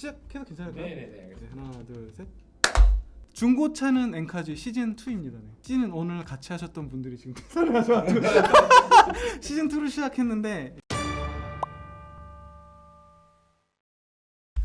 시작해도 괜찮을까요? 네네네, 알겠습니다. 하나 둘 셋. 중고차는 엔카지 시즌 2입니다. 네. 시즌 오늘 같이 하셨던 분들이 지금 퇴사를 하셔가지고 시즌 2를 시작했는데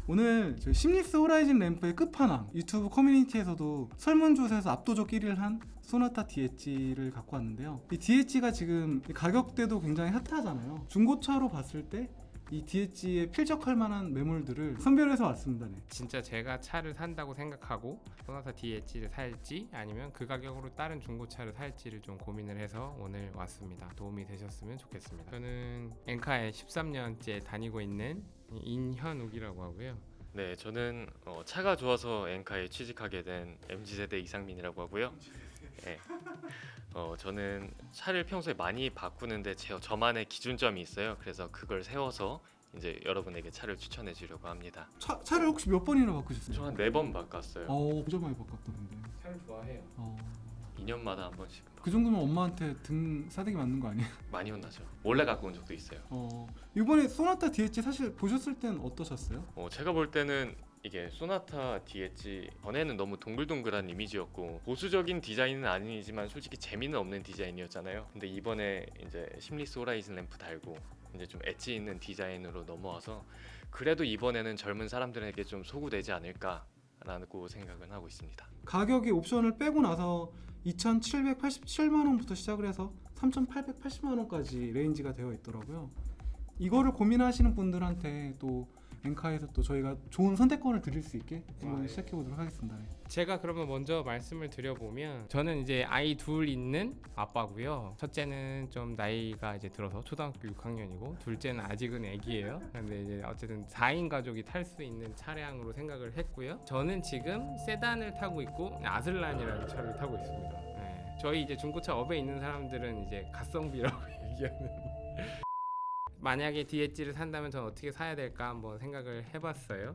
오늘 저희 심리스 호라이즌 램프의 끝판왕 유튜브 커뮤니티에서도 설문조사에서 압도적 1위를 한 소나타 DH를 갖고 왔는데요. 이 DH가 지금 가격대도 굉장히 핫하잖아요. 중고차로 봤을 때 이 DH에 필적할 만한 매물들을 선별해서 왔습니다. 네. 진짜 제가 차를 산다고 생각하고 소나타 DH를 살지 아니면 그 가격으로 다른 중고차를 살지를 좀 고민을 해서 오늘 왔습니다. 도움이 되셨으면 좋겠습니다. 저는 엔카에 13년째 다니고 있는 인현욱이라고 하고요. 네, 저는 차가 좋아서 엔카에 취직하게 된 MZ세대 이상민이라고 하고요. 네, 저는 차를 평소에 많이 바꾸는데 저만의 기준점이 있어요. 그래서 그걸 세워서 이제 여러분에게 차를 추천해 주려고 합니다. 차를 혹시 몇 번이나 바꾸셨어요? 저 한 4번 바꿨어요. 진짜 많이 바꿨던데. 차를 좋아해요. 2년마다 한 번씩 그 정도면 엄마한테 등 싸대기 맞는 거 아니에요? 많이 혼나죠. 몰래 갖고 온 적도 있어요. 이번에 소나타 DH 사실 보셨을 땐 어떠셨어요? 제가 볼 때는 이게 소나타 DH 전에는 너무 동글동글한 이미지였고 보수적인 디자인은 아니지만 솔직히 재미는 없는 디자인이었잖아요. 근데 이번에 이제 심리스 호라이즌 램프 달고 이제 좀 엣지 있는 디자인으로 넘어와서 그래도 이번에는 젊은 사람들에게 좀 소구되지 않을까라고 생각은 하고 있습니다. 가격이 옵션을 빼고 나서 2,787만 원부터 시작을 해서 3,880만 원까지 레인지가 되어 있더라고요. 이거를 고민하시는 분들한테 또 엔카에서 또 저희가 좋은 선택권을 드릴 수 있게 한번 시작해 보도록 하겠습니다. 네. 제가 그러면 먼저 말씀을 드려보면 저는 이제 아이 둘 있는 아빠고요. 첫째는 좀 나이가 이제 들어서 초등학교 6학년이고 둘째는 아직은 애기예요. 근데 이제 어쨌든 4인 가족이 탈 수 있는 차량으로 생각을 했고요. 저는 지금 세단을 타고 있고 아슬란이라는 차를 타고 있습니다. 네. 저희 이제 중고차 업에 있는 사람들은 이제 가성비라고 얘기하는. 만약에 DH를 산다면 저는 어떻게 사야 될까 한번 생각을 해봤어요.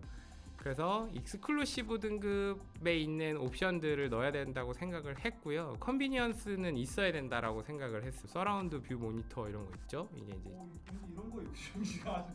그래서 익스클루시브 등급에 있는 옵션들을 넣어야 된다고 생각을 했고요. 컨비니언스는 있어야 된다라고 생각을 했어요. 서라운드 뷰 모니터 이런 거 있죠. 이게 이제 이런 거 욕심이가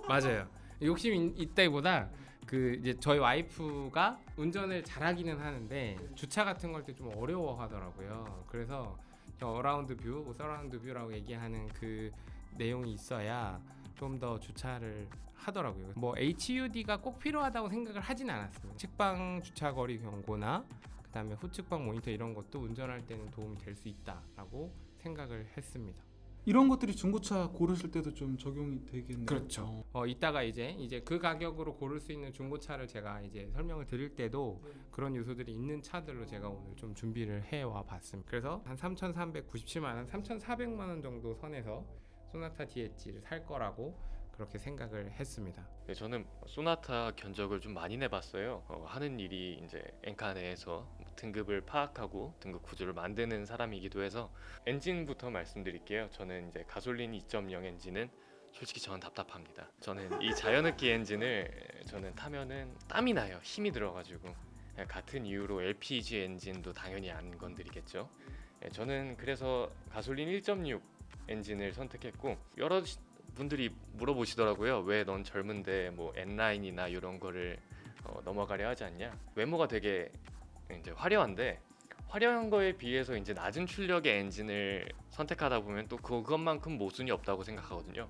맞아요. 욕심 있다기보다 그 이제 저희 와이프가 운전을 잘하기는 하는데 주차 같은 걸 때 좀 어려워하더라고요. 그래서 어라운드 뷰, 서라운드 뷰라고 얘기하는 그 내용이 있어야 좀 더 주차를 하더라고요. 뭐 HUD가 꼭 필요하다고 생각을 하진 않았어요. 측방 주차거리 경고나 그다음에 후측방 모니터 이런 것도 운전할 때는 도움이 될 수 있다라고 생각을 했습니다. 이런 것들이 중고차 고르실 때도 좀 적용이 되겠네요. 그렇죠. 이따가 이제 그 가격으로 고를 수 있는 중고차를 제가 이제 설명을 드릴 때도 그런 요소들이 있는 차들로 제가 오늘 좀 준비를 해와 봤습니다. 그래서 한 3,397만 원, 3,400만 원 정도 선에서 소나타 DH를 살 거라고 그렇게 생각을 했습니다. 네, 저는 소나타 견적을 좀 많이 내봤어요. 하는 일이 이제 엔카 내에서 등급을 파악하고 등급 구조를 만드는 사람이기도 해서 엔진부터 말씀드릴게요. 저는 이제 가솔린 2.0 엔진은 솔직히 저는 답답합니다. 저는 이 자연흡기 엔진을 저는 타면은 땀이 나요. 힘이 들어가지고. 같은 이유로 LPG 엔진도 당연히 안 건드리겠죠. 저는 그래서 가솔린 1.6 엔진을 선택했고 여러 분들이 물어보시더라고요. 왜 넌 젊은데 뭐 N라인이나 이런 거를 넘어가려 하지 않냐? 외모가 되게 이제 화려한데 화려한 거에 비해서 이제 낮은 출력의 엔진을 선택하다 보면 또 그것만큼 모순이 없다고 생각하거든요.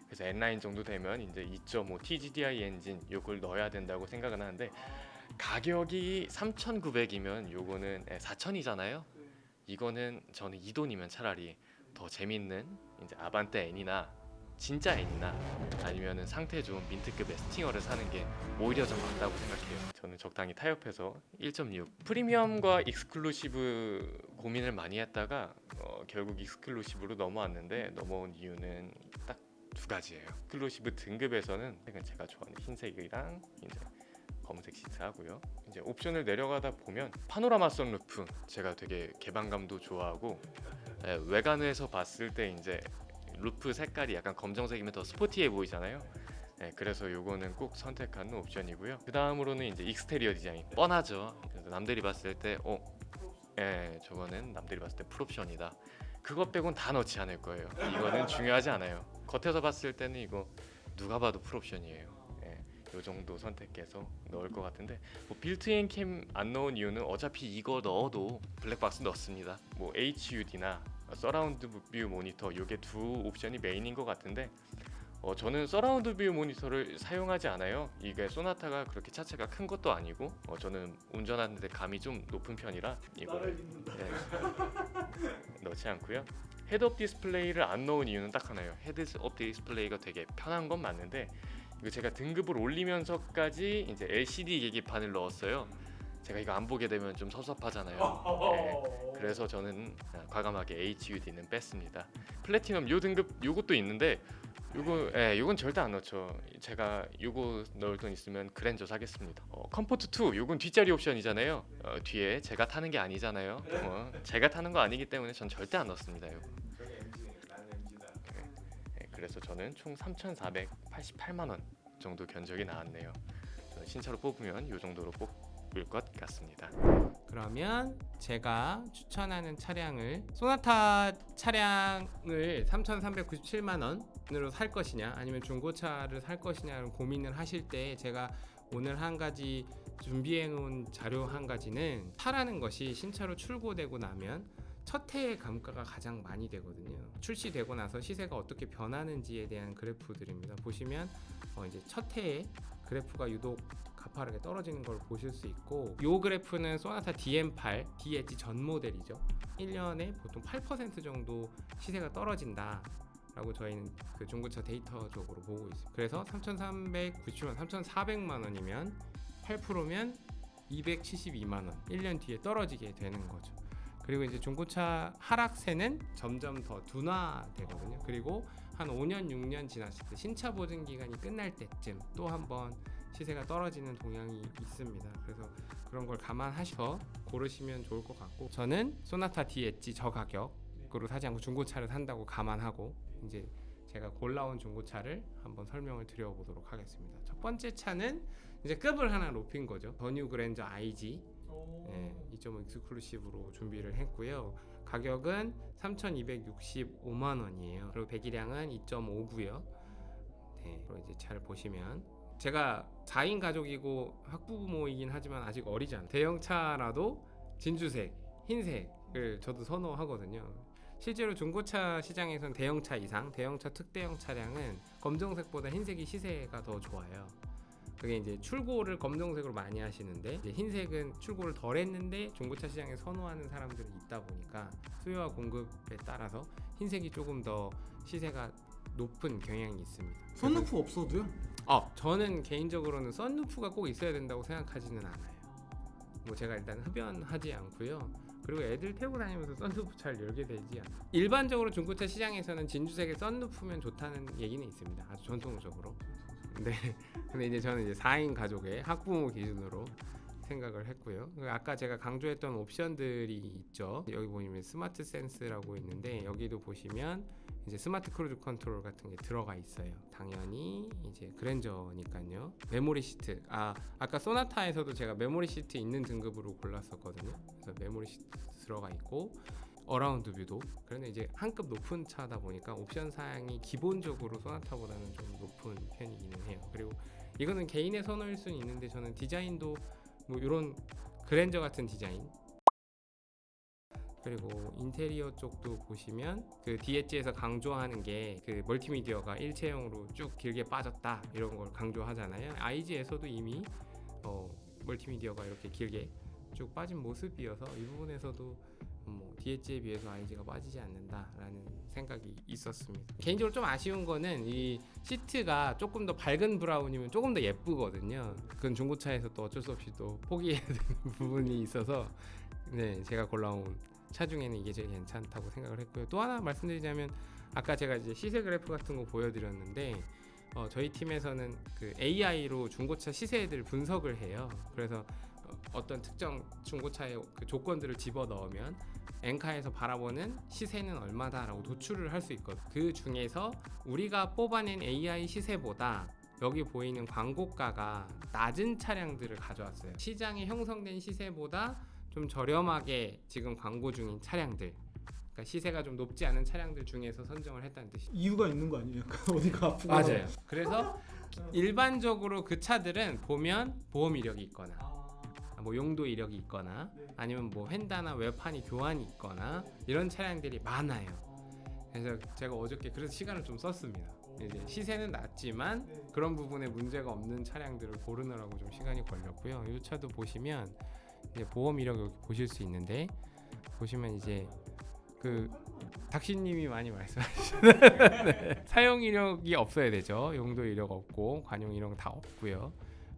그래서 N라인 정도 되면 이제 2.5 TGDI 엔진 요걸 넣어야 된다고 생각은 하는데 가격이 3,900이면 요거는 4,000이잖아요. 이거는 저는 이 돈이면 차라리 더 재밌는 이제 아반떼 N이나 진짜 N이나 아니면은 상태 좋은 민트급의 스팅어를 사는 게 오히려 더 맞다고 생각해요. 저는 적당히 타협해서 1.6 프리미엄과 익스클루시브 고민을 많이 했다가 결국 익스클루시브로 넘어왔는데 넘어온 이유는 딱 2가지예요. 익스클루시브 등급에서는 제가 좋아하는 흰색이랑 이제 검은색 시트 하고요. 이제 옵션을 내려가다 보면 파노라마 선루프 제가 되게 개방감도 좋아하고 외관에서 봤을 때 이제 루프 색깔이 약간 검정색이면 더 스포티해 보이잖아요. 그래서 요거는 꼭 선택하는 옵션이고요. 그 다음으로는 이제 익스테리어 디자인 뻔하죠. 그래서 남들이 봤을 때 저거는 남들이 봤을 때 풀옵션이다. 그것 빼곤 다 넣지 않을 거예요. 이거는 중요하지 않아요. 겉에서 봤을 때는 이거 누가 봐도 풀옵션이에요. 요 정도 선택해서 넣을 것 같은데 뭐 빌트인 캠 안 넣은 이유는 어차피 이거 넣어도 블랙박스 넣습니다. 뭐 HUD나 서라운드 뷰 모니터 요게 두 옵션이 메인인 것 같은데 저는 서라운드 뷰 모니터를 사용하지 않아요. 이게 소나타가 그렇게 차체가 큰 것도 아니고 저는 운전하는데 감이 좀 높은 편이라 이거를 넣지 않고요. 헤드업 디스플레이를 안 넣은 이유는 딱 하나예요. 헤드업 디스플레이가 되게 편한 건 맞는데 이거 제가 등급을 올리면서까지 이제 LCD 계기판을 넣었어요. 제가 이거 안 보게 되면 좀 섭섭하잖아요. 네, 그래서 저는 과감하게 HUD는 뺐습니다. 플래티넘 요 등급 요것도 있는데 요건 절대 안 넣죠. 제가 요거 넣을 돈 있으면 그랜저 사겠습니다. 컴포트 2 요건 뒷자리 옵션이잖아요. 뒤에 제가 타는 게 아니잖아요. 제가 타는 거 아니기 때문에 전 절대 안 넣습니다. 요거. 그래서 저는 총 3,488만 원 정도 견적이 나왔네요. 저는 신차로 뽑으면 요 정도로 뽑을 것 같습니다. 그러면 제가 추천하는 차량을 소나타 차량을 3,397만 원으로 살 것이냐 아니면 중고차를 살 것이냐를 고민을 하실 때 제가 오늘 한 가지 준비해 놓은 자료 한 가지는 차라는 것이 신차로 출고되고 나면 첫 해의 감가가 가장 많이 되거든요. 출시되고 나서 시세가 어떻게 변하는지에 대한 그래프들입니다. 보시면 이제 첫 해에 그래프가 유독 가파르게 떨어지는 걸 보실 수 있고 이 그래프는 소나타 DM8 DH 전 모델이죠. 1년에 보통 8% 정도 시세가 떨어진다 라고 저희는 그 중고차 데이터적으로 보고 있습니다. 그래서 3,390만 3,400만 원이면 8%면 272만 원 1년 뒤에 떨어지게 되는 거죠. 그리고 이제 중고차 하락세는 점점 더 둔화되거든요. 그리고 한 5년 6년 지났을 때 신차 보증 기간이 끝날 때쯤 또 한번 시세가 떨어지는 동향이 있습니다. 그래서 그런 걸 감안하셔서 고르시면 좋을 것 같고 저는 소나타 DH 저 가격으로 사지 않고 중고차를 산다고 감안하고 이제 제가 골라온 중고차를 한번 설명을 드려보도록 하겠습니다. 첫 번째 차는 이제 급을 하나 높인 거죠. 더 뉴 그랜저 IG 2.5 익스클루시브로 준비를 했고요. 가격은 3,265만 원이에요. 그리고 배기량은 2.5고요. 네, 그리고 이제 차를 보시면 제가 4인 가족이고 학부모이긴 하지만 아직 어리지 않아요. 대형차라도 진주색, 흰색을 저도 선호하거든요. 실제로 중고차 시장에서는 대형차 이상, 대형차 특대형 차량은 검정색보다 흰색이 시세가 더 좋아요. 그게 이제 출고를 검정색으로 많이 하시는데 이제 흰색은 출고를 덜 했는데 중고차 시장에 선호하는 사람들이 있다 보니까 수요와 공급에 따라서 흰색이 조금 더 시세가 높은 경향이 있습니다. 선루프 없어도요? 저는 개인적으로는 썬루프가 꼭 있어야 된다고 생각하지는 않아요. 뭐 제가 일단 흡연하지 않고요. 그리고 애들 태우고 다니면서 썬루프 잘 열게 되지 않아요. 일반적으로 중고차 시장에서는 진주색의 썬루프면 좋다는 얘기는 있습니다. 아주 전통적으로. 네. 근데 이제 저는 이제 4인 가족의 학부모 기준으로 생각을 했고요. 아까 제가 강조했던 옵션들이 있죠. 여기 보시면 스마트 센스라고 있는데 여기도 보시면 이제 스마트 크루즈 컨트롤 같은 게 들어가 있어요. 당연히 이제 그랜저니까요. 메모리 시트. 아까 소나타에서도 제가 메모리 시트 있는 등급으로 골랐었거든요. 그래서 메모리 시트 들어가 있고 어라운드 뷰도. 그런데 이제 한급 높은 차다 보니까 옵션 사양이 기본적으로 소나타보다는 좀 높은 편이기는 해요. 그리고 이거는 개인의 선호일 수는 있는데 저는 디자인도 뭐 이런 그랜저 같은 디자인. 그리고 인테리어 쪽도 보시면 그 DH에서 강조하는 게 그 멀티미디어가 일체형으로 쭉 길게 빠졌다 이런 걸 강조하잖아요. IG에서도 이미 멀티미디어가 이렇게 길게 쭉 빠진 모습이어서 이 부분에서도 뭐 DH에 비해서 IG가 빠지지 않는다라는 생각이 있었습니다. 개인적으로 좀 아쉬운 거는 이 시트가 조금 더 밝은 브라운이면 조금 더 예쁘거든요. 그건 중고차에서 또 어쩔 수 없이 또 포기해야 되는 부분이 있어서 네, 제가 골라온 차 중에는 이게 제일 괜찮다고 생각을 했고요. 또 하나 말씀드리자면 아까 제가 이제 시세 그래프 같은 거 보여드렸는데 저희 팀에서는 그 AI로 중고차 시세들 분석을 해요. 그래서 어떤 특정 중고차의 그 조건들을 집어 넣으면 엔카에서 바라보는 시세는 얼마다라고 도출을 할 수 있거든요. 그 중에서 우리가 뽑아낸 AI 시세보다 여기 보이는 광고가가 낮은 차량들을 가져왔어요. 시장에 형성된 시세보다 좀 저렴하게 지금 광고 중인 차량들, 그러니까 시세가 좀 높지 않은 차량들 중에서 선정을 했다는 뜻이죠. 이유가 있는 거 아니에요? 어디가 아프고? 맞아요. 그래서 일반적으로 그 차들은 보면 보험 이력이 있거나 뭐 용도 이력이 있거나 네. 아니면 뭐 휀다나 외판이 교환이 있거나 이런 차량들이 많아요. 그래서 제가 어저께 그래서 시간을 좀 썼습니다. 이제 시세는 낮지만 네. 그런 부분에 문제가 없는 차량들을 고르느라고 좀 시간이 걸렸고요. 이 차도 보시면 이제 보험 이력 여기 보실 수 있는데 보시면 이제 그 닥시님이 많이 말씀하시는 네. 사용 이력이 없어야 되죠. 용도 이력 없고 관용 이력 다 없고요.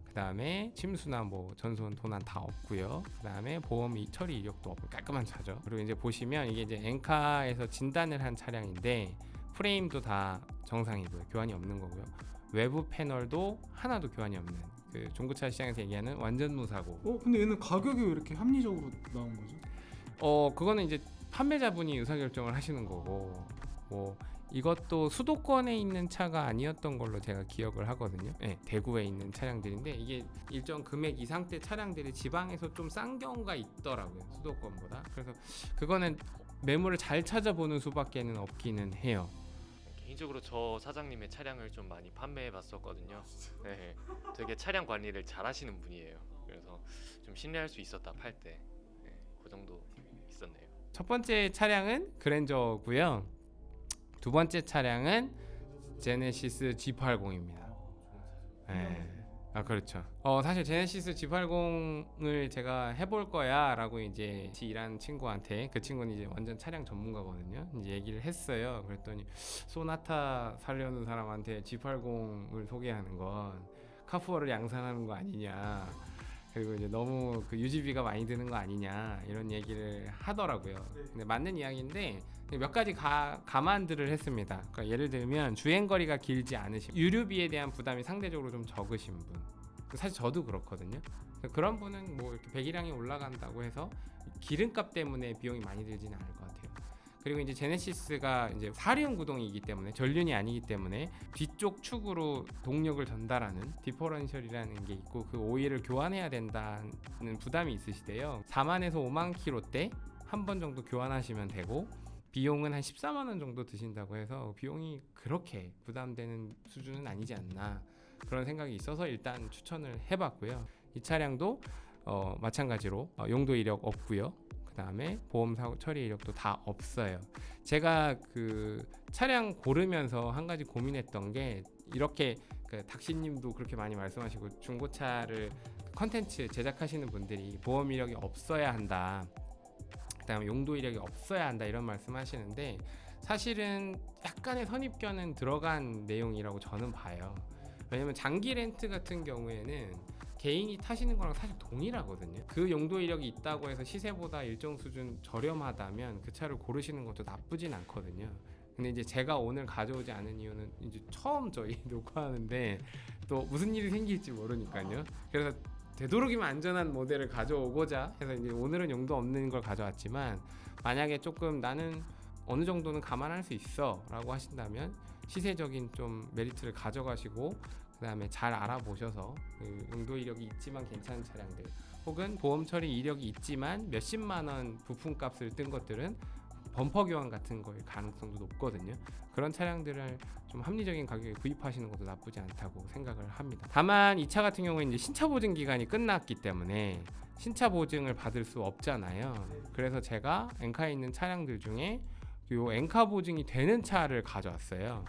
그 다음에 침수나 뭐 전손 도난 다 없고요. 그 다음에 보험 처리 이력도 없고 깔끔한 차죠. 그리고 이제 보시면 이게 이제 엔카에서 진단을 한 차량인데 프레임도 다 정상이고요. 교환이 없는 거고요. 외부 패널도 하나도 교환이 없는 그 중고차 시장에서 얘기하는 완전 무사고. 근데 얘는 가격이 왜 이렇게 합리적으로 나온 거죠? 그거는 이제 판매자분이 의사결정을 하시는 거고 뭐 이것도 수도권에 있는 차가 아니었던 걸로 제가 기억을 하거든요. 네, 대구에 있는 차량들인데 이게 일정 금액 이상대 차량들이 지방에서 좀 싼 경우가 있더라고요. 수도권보다. 그래서 그거는 매물을 잘 찾아보는 수밖에는 없기는 해요. 개인적으로 저 사장님의 차량을 좀 많이 판매해 봤었거든요. 네, 되게 차량 관리를 잘 하시는 분이에요. 그래서 좀 신뢰할 수 있었다 팔 때. 네, 그 정도 있었네요. 첫 번째 차량은 그랜저고요. 두 번째 차량은 제네시스 G80입니다. 네. 아 그렇죠. 사실 제네시스 G80을 제가 해볼 거야라고 이제 같이 일하는 친구한테 그 친구는 이제 완전 차량 전문가거든요. 이제 얘기를 했어요. 그랬더니 소나타 살려는 사람한테 G80을 소개하는 건 카푸어를 양산하는 거 아니냐. 그리고 이제 너무 그 유지비가 많이 드는 거 아니냐 이런 얘기를 하더라고요. 근데 맞는 이야기인데 몇 가지 감안들을 했습니다. 그러니까 예를 들면 주행거리가 길지 않으신 유류비에 대한 부담이 상대적으로 좀 적으신 분. 사실 저도 그렇거든요. 그런 분은 뭐 이렇게 배기량이 올라간다고 해서 기름값 때문에 비용이 많이 들지는 않을 것 같아요. 그리고 이제 제네시스가 이제 4륜 구동이기 때문에 전륜이 아니기 때문에 뒤쪽 축으로 동력을 전달하는 디퍼런셜이라는 게 있고 그 오일을 교환해야 된다는 부담이 있으시대요. 4만에서 5만 킬로대 한 번 정도 교환하시면 되고 비용은 한 14만 원 정도 드신다고 해서 비용이 그렇게 부담되는 수준은 아니지 않나 그런 생각이 있어서 일단 추천을 해봤고요. 이 차량도 마찬가지로 용도 이력 없고요. 그 다음에 보험 사고 처리 이력도 다 없어요. 제가 그 차량 고르면서 한 가지 고민했던 게 이렇게 그 닥시님도 그렇게 많이 말씀하시고 중고차를 컨텐츠 제작하시는 분들이 보험 이력이 없어야 한다. 그다음에 용도 이력이 없어야 한다 이런 말씀하시는데 사실은 약간의 선입견은 들어간 내용이라고 저는 봐요. 왜냐면 장기 렌트 같은 경우에는 개인이 타시는 거랑 사실 동일하거든요. 그 용도 이력이 있다고 해서 시세보다 일정 수준 저렴하다면 그 차를 고르시는 것도 나쁘진 않거든요. 근데 이제 제가 오늘 가져오지 않은 이유는 이제 처음 저희 녹화하는데 또 무슨 일이 생길지 모르니까요. 그래서 되도록이면 안전한 모델을 가져오고자 해서 이제 오늘은 용도 없는 걸 가져왔지만 만약에 조금 나는 어느 정도는 감안할 수 있어 라고 하신다면 시세적인 좀 메리트를 가져가시고 그 다음에 잘 알아보셔서 그 용도 이력이 있지만 괜찮은 차량들 혹은 보험 처리 이력이 있지만 몇십만 원 부품값을 뜬 것들은 범퍼 교환 같은 거일 가능성도 높거든요. 그런 차량들을 좀 합리적인 가격에 구입하시는 것도 나쁘지 않다고 생각을 합니다. 다만 이 차 같은 경우에 이제 신차 보증 기간이 끝났기 때문에 신차 보증을 받을 수 없잖아요. 그래서 제가 엔카에 있는 차량들 중에 요 엔카 보증이 되는 차를 가져왔어요.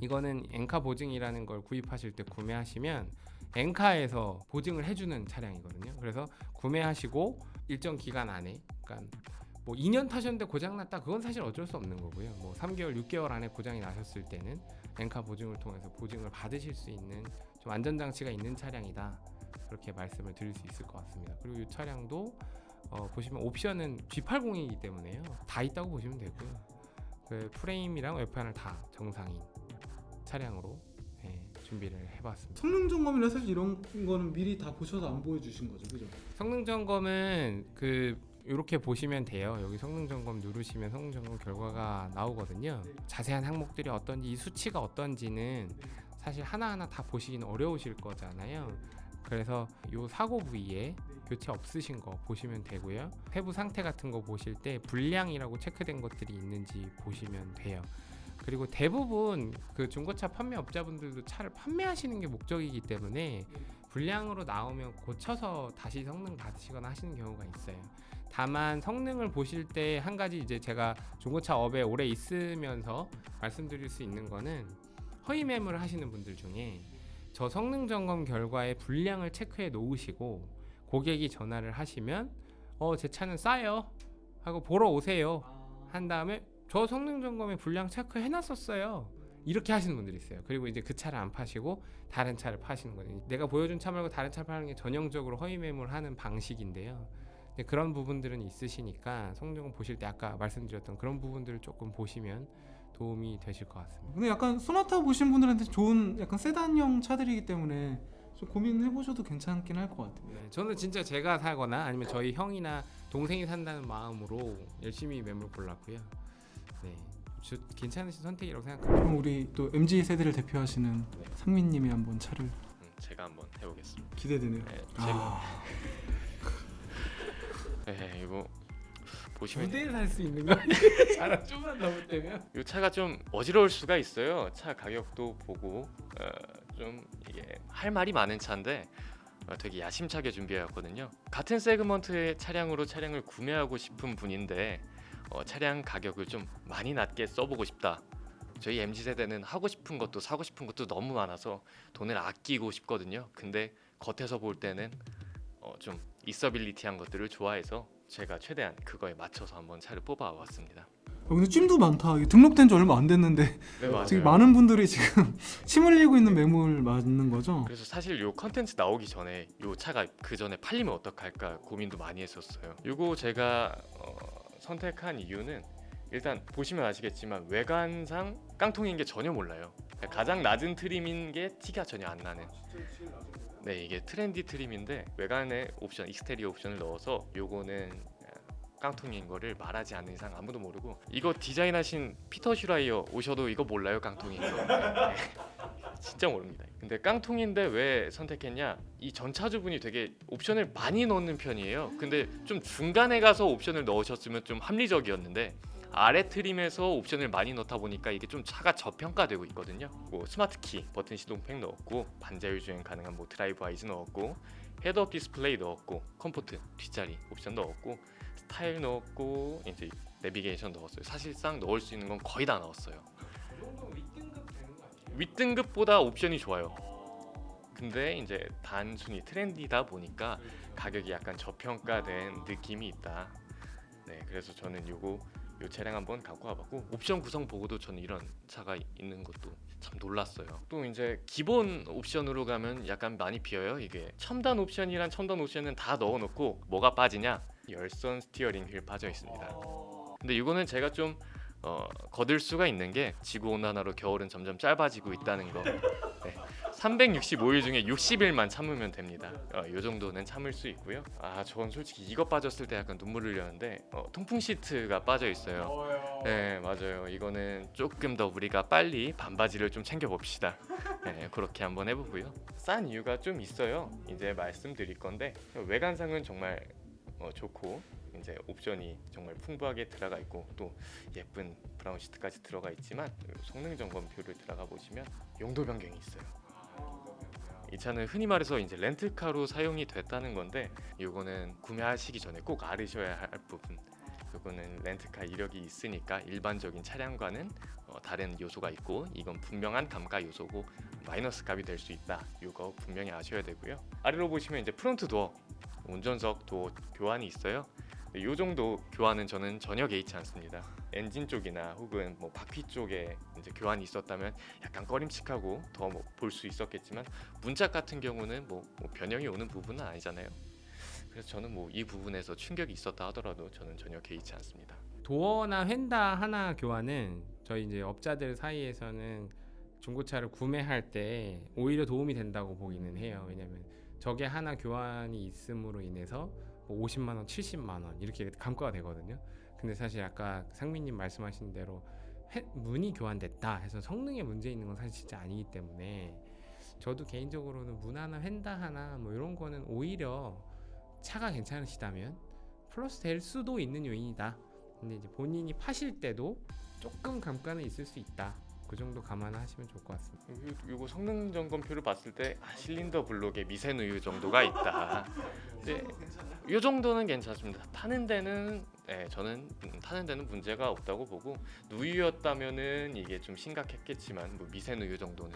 이거는 엔카 보증이라는 걸 구입하실 때 구매하시면 엔카에서 보증을 해주는 차량이거든요. 그래서 구매하시고 일정 기간 안에, 그러니까 뭐 2년 타셨는데 고장났다, 그건 사실 어쩔 수 없는 거고요. 뭐 3개월, 6개월 안에 고장이 나셨을 때는 엔카 보증을 통해서 보증을 받으실 수 있는 좀 안전장치가 있는 차량이다. 그렇게 말씀을 드릴 수 있을 것 같습니다. 그리고 이 차량도 보시면 옵션은 G80이기 때문에요. 다 있다고 보시면 되고요. 그 프레임이랑 외판을 다 정상인 차량으로 준비를 해봤습니다. 성능 점검이나 사실 이런 거는 미리 다 보셔서 안 보여주신 거죠, 그죠? 성능 점검은 이렇게 보시면 돼요. 여기 성능 점검 누르시면 성능 점검 결과가 나오거든요. 자세한 항목들이 어떤지, 이 수치가 어떤지는 사실 하나하나 다 보시기는 어려우실 거잖아요. 그래서 이 사고 부위에 교체 없으신 거 보시면 되고요. 세부 상태 같은 거 보실 때 불량이라고 체크된 것들이 있는지 보시면 돼요. 그리고 대부분 그 중고차 판매업자분들도 차를 판매하시는 게 목적이기 때문에 불량으로 나오면 고쳐서 다시 성능 받으시거나 하시는 경우가 있어요. 다만 성능을 보실 때 한 가지 이제 제가 중고차 업에 오래 있으면서 말씀드릴 수 있는 거는 허위 매물을 하시는 분들 중에 저 성능 점검 결과에 불량을 체크해 놓으시고 고객이 전화를 하시면 제 차는 싸요 하고 보러 오세요 한 다음에 저 성능 점검에 불량 체크해 놨었어요 이렇게 하시는 분들이 있어요. 그리고 이제 그 차를 안 파시고 다른 차를 파시는 거죠. 내가 보여준 차 말고 다른 차를 파는 게 전형적으로 허위 매물을 하는 방식인데요. 근데 그런 부분들은 있으시니까 성능을 보실 때 아까 말씀드렸던 그런 부분들을 조금 보시면 도움이 되실 것 같습니다. 근데 약간 소나타 보신 분들한테 좋은 약간 세단형 차들이기 때문에 좀 고민해 보셔도 괜찮긴 할 것 같아요. 네, 저는 진짜 제가 사거나 아니면 저희 형이나 동생이 산다는 마음으로 열심히 매물 골랐고요. 네, 괜찮으신 선택이라고 생각합니다. 그럼 우리 또 MZ 세대를 대표하시는 상민님이 한번 차를 제가 한번 해보겠습니다. 기대되네요. 네, 네, 이거 보시면 두 대 살 수 있는 거 아니에요? 좀만 넘으면 이 차가 좀 어지러울 수가 있어요. 차 가격도 보고 좀 이게 할 말이 많은 차인데 되게 야심차게 준비해왔거든요. 같은 세그먼트의 차량으로 차량을 구매하고 싶은 분인데 차량 가격을 좀 많이 낮게 써보고 싶다. 저희 MZ세대는 하고 싶은 것도 사고 싶은 것도 너무 많아서 돈을 아끼고 싶거든요. 근데 겉에서 볼 때는 좀 있어빌리티한 것들을 좋아해서 제가 최대한 그거에 맞춰서 한번 차를 뽑아왔습니다. 근데 찜도 많다. 이게 등록된 지 얼마 안 됐는데 네, 맞아요. 지금 많은 분들이 지금 침 흘리고 있는 매물 맞는 거죠? 그래서 사실 요 컨텐츠 나오기 전에 요 차가 그 전에 팔리면 어떡할까 고민도 많이 했었어요. 요거 제가 선택한 이유는 일단 보시면 아시겠지만 외관상 깡통인 게 전혀 몰라요. 가장 낮은 트림인 게 티가 전혀 안 나는. 네, 이게 트렌디 트림인데 외관에 옵션, 익스테리어 옵션을 넣어서 요거는 깡통인 거를 말하지 않는 이상 아무도 모르고 이거 디자인하신 피터 슈라이어 오셔도 이거 몰라요 깡통인 거. 네. 진짜 모릅니다. 근데 깡통인데 왜 선택했냐? 이 전차주분이 되게 옵션을 많이 넣는 편이에요. 근데 좀 중간에 가서 옵션을 넣으셨으면 좀 합리적이었는데 아래 트림에서 옵션을 많이 넣다 보니까 이게 좀 차가 저평가되고 있거든요. 뭐 스마트 키, 버튼 시동팩 넣었고 반자율 주행 가능한 뭐 드라이브 아이즈 넣었고 헤드업 디스플레이 넣었고 컴포트 뒷자리 옵션 넣었고 스타일 넣었고 이제 내비게이션 넣었어요. 사실상 넣을 수 있는 건 거의 다 넣었어요. 이 정도면 윗등급 되는 거 아니에요? 윗등급보다 옵션이 좋아요. 근데 이제 단순히 트렌디다 보니까 가격이 약간 저평가된 느낌이 있다. 네, 그래서 저는 요 차량 한번 갖고 와봤고 옵션 구성 보고도 저는 이런 차가 있는 것도 참 놀랐어요. 또 이제 기본 옵션으로 가면 약간 많이 비어요. 이게 첨단 옵션이란 첨단 옵션은 다 넣어놓고 뭐가 빠지냐? 열선 스티어링 휠 빠져 있습니다. 근데 이거는 제가 좀 거들 수가 있는 게 지구 온난화로 겨울은 점점 짧아지고 있다는 거. 네. 365일 중에 60일만 참으면 됩니다. 이 정도는 참을 수 있고요. 전 솔직히 이거 빠졌을 때 약간 눈물 흘렸는데 통풍 시트가 빠져 있어요. 네, 맞아요. 이거는 조금 더 우리가 빨리 반바지를 좀 챙겨 봅시다. 네, 그렇게 한번 해보고요. 싼 이유가 좀 있어요. 이제 말씀드릴 건데 외관상은 정말 좋고 이제 옵션이 정말 풍부하게 들어가 있고 또 예쁜 브라운 시트까지 들어가 있지만 성능 점검표를 들어가 보시면 용도 변경이 있어요. 이 차는 흔히 말해서 이제 렌트카로 사용이 됐다는 건데 이거는 구매하시기 전에 꼭 알으셔야 할 부분. 이거는 렌트카 이력이 있으니까 일반적인 차량과는 다른 요소가 있고 이건 분명한 감가 요소고 마이너스 값이 될 수 있다. 이거 분명히 아셔야 되고요. 아래로 보시면 이제 프론트 도어, 운전석 도어 교환이 있어요. 이 정도 교환은 저는 전혀 개의치 않습니다. 엔진 쪽이나 혹은 뭐 바퀴 쪽에 이제 교환이 있었다면 약간 꺼림칙하고 더 볼 수 있었겠지만 문짝 같은 경우는 뭐 변형이 오는 부분은 아니잖아요. 그래서 저는 뭐 이 부분에서 충격이 있었다 하더라도 저는 전혀 개의치 않습니다. 도어나 휀다 하나 교환은 저희 이제 업자들 사이에서는 중고차를 구매할 때 오히려 도움이 된다고 보기는 해요. 왜냐면 저게 하나 교환이 있음으로 인해서 뭐 50만 원, 70만 원 이렇게 감가가 되거든요. 근데 사실 아까 상민님 말씀하신 대로 문이 교환됐다 해서 성능에 문제 있는 건 사실 진짜 아니기 때문에 저도 개인적으로는 문 하나, 휀다 하나 뭐 이런 거는 오히려 차가 괜찮으시다면 플러스 될 수도 있는 요인이다. 근데 이제 본인이 파실 때도 조금 감가는 있을 수 있다. 그 정도 감안하시면 좋을 것 같습니다. 요거 성능 점검표를 봤을 때 실린더 블록에 미세 누유 정도가 있다. 네, 요 정도는 괜찮습니다. 타는 데는 저는 타는 데는 문제가 없다고 보고 누유였다면은 이게 좀 심각했겠지만 뭐 미세 누유 정도는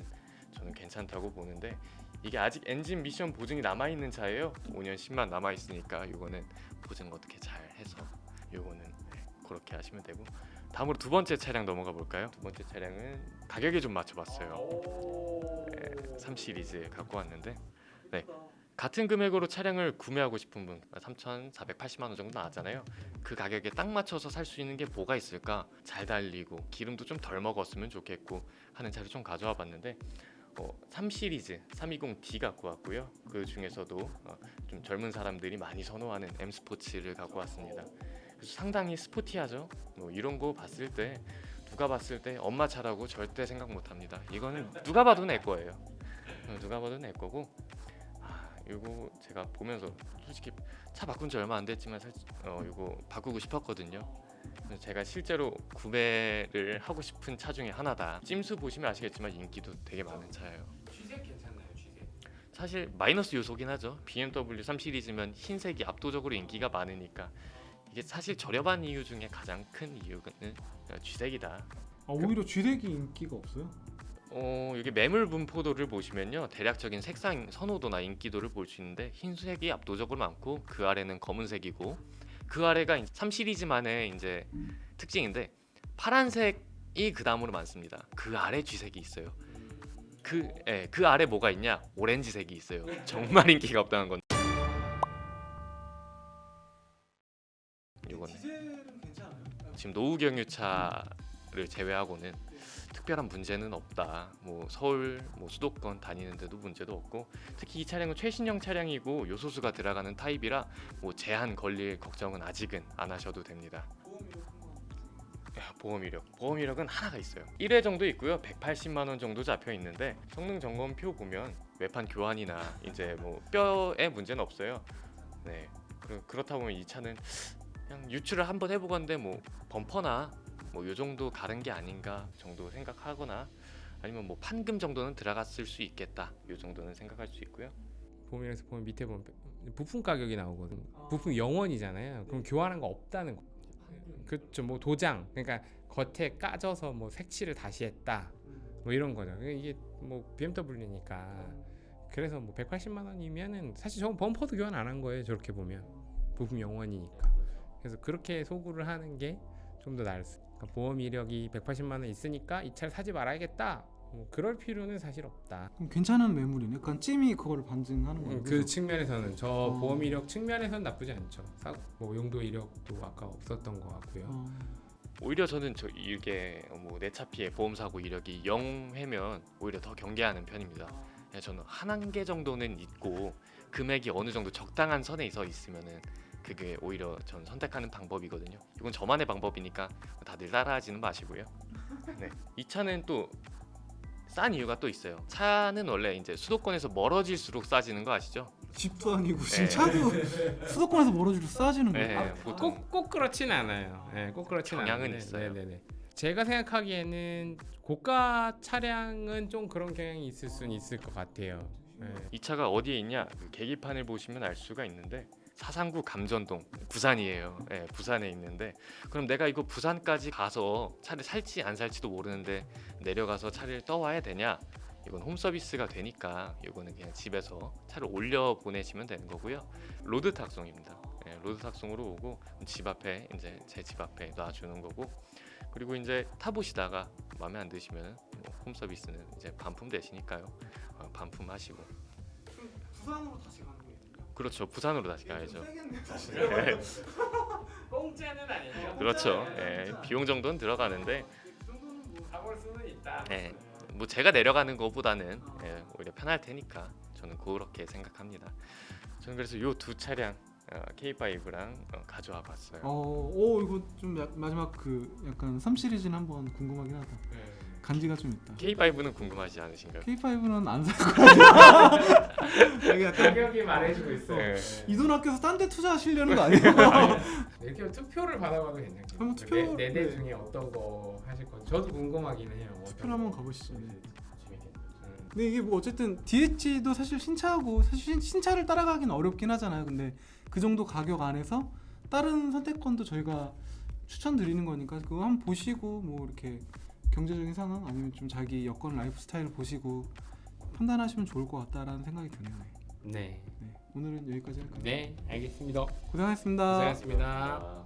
저는 괜찮다고 보는데 이게 아직 엔진 미션 보증이 남아 있는 차예요. 5년 10만 남아 있으니까 요거는 보증 어떻게 잘 해서 요거는 그렇게 하시면 되고 다음으로 두 번째 차량 넘어가 볼까요? 두 번째 차량은 가격에 좀 맞춰봤어요. 3 시리즈 갖고 왔는데 같은 금액으로 차량을 구매하고 싶은 분 3,480만 원 정도 나왔잖아요. 그 가격에 딱 맞춰서 살 수 있는 게 뭐가 있을까? 잘 달리고 기름도 좀 덜 먹었으면 좋겠고 하는 차를 좀 가져와 봤는데 3 시리즈 320D 갖고 왔고요. 그 중에서도 좀 젊은 사람들이 많이 선호하는 M 스포츠를 갖고 왔습니다. 그래서 상당히 스포티하죠. 뭐 이런 거 봤을 때 누가 봤을 때 엄마 차라고 절대 생각 못합니다. 이거는 누가 봐도 내 거예요. 누가 봐도 내 거고. 이거 제가 보면서 솔직히 차 바꾼 지 얼마 안 됐지만 이거 바꾸고 싶었거든요. 그래서 제가 실제로 구매를 하고 싶은 차 중에 하나다. 찜수 보시면 아시겠지만 인기도 되게 많은 차예요. 취색 괜찮나요? 취색? 사실 마이너스 요소긴 하죠. BMW 3 시리즈면 흰색이 압도적으로 인기가 많으니까 이게 사실 저렴한 이유 중에 가장 큰 이유는 쥐색이다. 오히려 쥐색이 인기가 없어요? 여기 매물 분포도를 보시면요 대략적인 색상 선호도나 인기도를 볼 수 있는데 흰색이 압도적으로 많고 그 아래는 검은색이고 그 아래가 3 시리즈만의 이제 특징인데 파란색이 그 다음으로 많습니다. 그 아래 쥐색이 있어요. 그 아래 뭐가 있냐? 오렌지색이 있어요. 정말 인기가 없다는 건. 이거는 디젤은 괜찮아요? 지금 노후 경유차를 제외하고는 특별한 문제는 없다. 뭐 서울 수도권 다니는데도 문제도 없고 특히 이 차량은 최신형 차량이고 요소수가 들어가는 타입이라 뭐 제한 걸릴 걱정은 아직은 안 하셔도 됩니다. 보험 이력은 하나가 있어요. 1회 정도 있고요. 180만 원 정도 잡혀 있는데 성능 점검표 보면 외판 교환이나 이제 뭐 뼈에 문제는 없어요. 네. 그렇다 보면 이 차는 그냥 유출을 한번 해보건데 뭐 범퍼나 뭐 요 정도 가른 게 아닌가 정도 생각하거나 아니면 뭐 판금 정도는 들어갔을 수 있겠다. 요 정도는 생각할 수 있고요. 보면서 보면 밑에 보면 부품 가격이 나오거든. 부품 영원이잖아요. 그럼 교환한 거 없다는 거. 그렇죠. 뭐 도장. 그러니까 겉에 까져서 뭐 색칠을 다시 했다. 뭐 이런 거죠. 이게 뭐 BMW니까. 그래서 뭐 180만 원이면은 사실 저건 범퍼도 교환 안 한 거예요. 저렇게 보면 부품 영원이니까. 그래서 그렇게 소구를 하는 게 좀 더 나을 수. 그러니까 보험 이력이 180만 원 있으니까 이 차를 사지 말아야겠다. 뭐 그럴 필요는 사실 없다. 그럼 괜찮은 매물이네. 그러니까 찜이 그걸 반증하는 거예요. 그 측면에서는 저 보험 이력 측면에서는 나쁘지 않죠. 뭐 용도 이력도 아까 없었던 것 같고요. 오히려 저는 이게 뭐 내 차 피해 보험 사고 이력이 0회면 오히려 더 경계하는 편입니다. 저는 한 한계 정도는 있고 금액이 어느 정도 적당한 선에 있으면은 그게 오히려 전 선택하는 방법이거든요. 이건 저만의 방법이니까 다들 따라하지는 마시고요. 네. 이 차는 또 싼 이유가 또 있어요. 차는 원래 이제 수도권에서 멀어질수록 싸지는 거 아시죠? 집도 아니고 지금 네. 차도 수도권에서 멀어지고 싸지는 거예요. 네, 보통 꼭 그렇지는 않아요. 꼭 그렇지는 경향은 않은데, 있어요. 네네네. 제가 생각하기에는 고가 차량은 좀 그런 경향이 있을 수는 있을 것 같아요. 이 차가 어디에 있냐? 그 계기판을 보시면 알 수가 있는데 사상구 감전동 부산이에요. 부산에 있는데 그럼 내가 이거 부산까지 가서 차를 살지 안 살지도 모르는데 내려가서 차를 떠와야 되냐? 이건 홈 서비스가 되니까 이거는 그냥 집에서 차를 올려 보내시면 되는 거고요. 로드 탁송입니다. 로드 탁송으로 오고 집 앞에 이제 제 집 앞에 놔주는 거고 그리고 이제 타보시다가 마음에 안 드시면 홈 서비스는 이제 반품 되시니까요. 반품하시고. 부산으로 다시 가는 거예요. 그렇죠. 부산으로 다시 가야죠. 공짜는 아니죠. 그렇죠. 비용 정도는 들어가는데 가볼 수는 있다. 뭐 제가 내려가는 것보다는 오히려 편할 테니까 저는 그렇게 생각합니다. 저는 그래서 요 두 차량 K5랑 가져와 봤어요. 이거 좀 마지막 그 약간 3 시리즈는 한번 궁금하긴 하다. 간지가 좀 있다. K5는 궁금하지 않으신가요? K5는 안 살 거야. 이게 약간 가격이 말해주고 있어. 네. 이 돈 아껴서 딴 데 투자하시려는 거 아니에요? 이렇게 하면 투표를 받아봐도 괜찮겠네요. 한번 투표- 네 대 네. 중에 어떤 거 하실 건지 저도 궁금하긴 해요. 투표를 한번 가보시죠. 네. 재밌겠네요. 근데 이게 뭐 어쨌든 DH도 사실 신차하고 사실 신차를 따라가기는 어렵긴 하잖아요. 근데 그 정도 가격 안에서 다른 선택권도 저희가 추천드리는 거니까 그거 한번 보시고 뭐 이렇게 경제적인 상황 아니면 좀 자기 여건 라이프 스타일 보시고 판단하시면 좋을 것 같다라는 생각이 드네요. 네. 네. 네. 오늘은 여기까지 할까요? 네, 알겠습니다. 고생하셨습니다. 고생하셨습니다. 아.